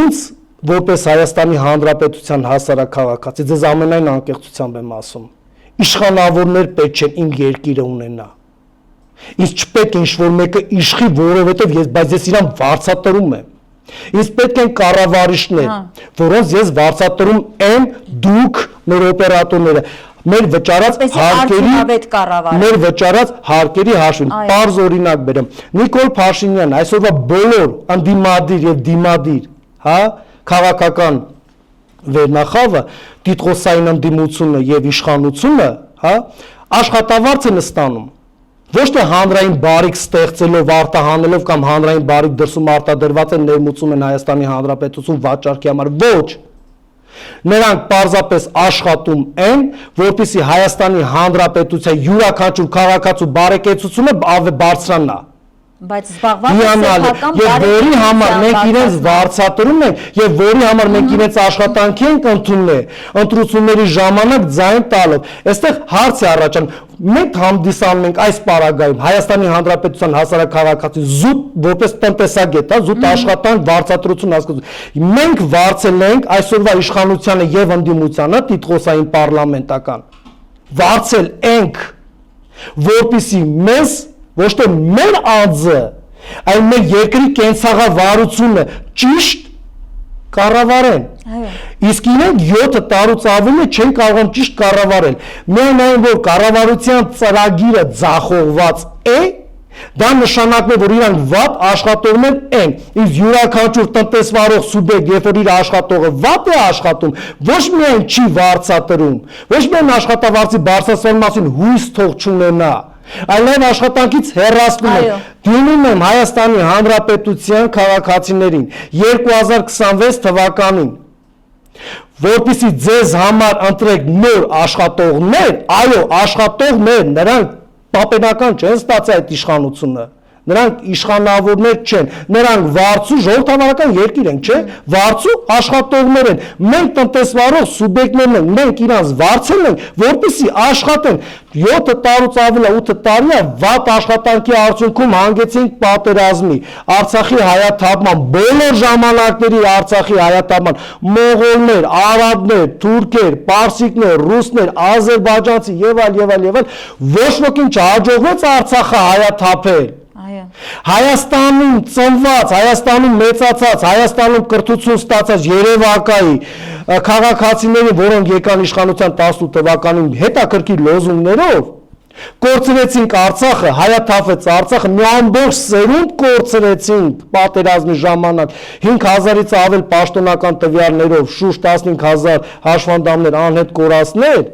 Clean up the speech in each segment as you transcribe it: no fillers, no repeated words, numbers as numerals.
ինձ որպես Հայաստանի Հանրապետության հասարակ քաղաքացի, ձեզ ամենայն անկեղծությամբ եմ ասում, իշխանավորներ պետք չեն իմ երկիրը ունենա։ Ինձ չպետք է ինչ-որ մեկը իշխի, որովհետև բայց ես իրան վարձատրում եմ։ Ինձ պետք են կառավարիչներ, որոնց ես վարձատրում եմ դուք, մեր օպերատորները, մեր վճարած հարկերի հաշվին, պարզ օրինակ բերեմ, Նիկոլ Փաշինյան, այսօրվա բոլոր ընդդիմադիր եւ դիմադիր, քաղաքական վերնախավը, տիտղոսային ընդդիմությունը եւ իշխանությունը, աշխատավարձ են ստանում։ Ոչ թե հանրային բարիք ստեղծելով, արտահանելով կամ հանրային բարիք դրսում արտադրված են ներմուծում են Հայաստանի Հանրապետություն վաճառքի համար, ոչ։ Նրանք պարզապես աշխատում են, որպեսզի Հայաստանի Հանրապետության յուրաքանչյուր քաղաքացու բարեկեցությունը բարձրանա։ Բայց զբաղված եւ որի համար մենք իրենց վարձատրում ենք եւ որի համար մենք իրենց աշխատանքի ենք ընդունել, ընտրությունների ժամանակ ձայն տալով։ Այստեղ հարց է առաջանում, մենք հանդիսանում ենք այս պարագայում Հայաստանի Հանրապետության հասարակ քաղաքացի զուտ որպես տնտեսագետ, զուտ աշխատանք վարձատրություն հասկացում։ Մենք վարձել ենք այսօրվա իշխանությանը եւ ընդդիմությանը տիտղոսային պարլամենտական։ Վարձել ենք, որպեսզի մեզ ոչ թե մեր անձը, այլ մեր երկրի կենցաղավարությունը ճիշտ կառավարեն։ Իսկ իրենք 7 տարուց ավելի չեն կարողանում ճիշտ կառավարել։ Միայն այն, որ կառավարության ծրագիրը ձախողված է, դա նշանակում է, որ իրանք վատ աշխատողներ են։ Իսկ յուրաքանչյուր տնտեսվարող սուբյեկտ, երբ որ իր աշխատողը վատ է աշխատում, ոչ միայն չի վարձատրում, ոչ միայն աշխատավարձի բարձրացման մասին հույս թող չունենա, այլև աշխատանքից հեռացնում է։ Դիմում եմ Հայաստանի Հանրապետության քաղաքացիներին 2026 թվականին, որպեսզի ձեզ համար ընտրեք նոր աշխատողներ, այո, աշխատողներ, նրանք պապենական չեն ստացել այդ իշխանությունը, նրանք իշխանավորներ չեն, նրանք վարձու ժողովրդավարական երկիր են, չէ, վարձու աշխատողներ են, մենք տնտեսվարող սուբյեկտներն ենք, մենք իրանց վարձել ենք, որպեսզի աշխատեն, 7 տարուց ավելի 8 տարի է վատ աշխատանքի արդյունքում հանգեցինք պատերազմի, Արցախի հայաթափման, բոլոր ժամանակների Արցախի հայաթափման, մողոլներ, արաբներ, թուրքեր, պարսիկներ, ռուսներ, ազերբայջանցի եւ այլ, ոչ ոքին չհաջողվեց Արցախը հայաթափել։ Հայաստանում ծնված, Հայաստանում մեծացած, Հայաստանում կրթություն ստացած երևակայի քաղաքացիների, որոնք եկան իշխանության 18 թվականին հետաքրքիր լոզունգներով, կորցրեցինք Արցախը, հայաթափվեց Արցախը, մի ամբողջ սերունդ կորցրեցինք պատերազմի ժամանակ, 5000-ից ավել պաշտոնական տվյալներով, շուրջ 15000 հաշվանդամներ, անհետ կորածներ,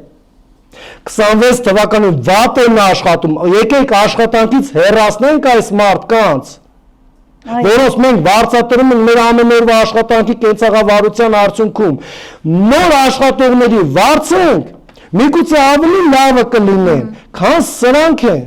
26 թվականին վատ են աշխատում, եկեք աշխատանքից հեռացնենք այս մարդկանց, որոնց մենք վարձատրում ենք մեր ամենօրվա աշխատանքի կենցաղավարության արդյունքում, նոր աշխատողների վարձենք, միգուցե ավելի լավը կլինեն, քան սրանք են։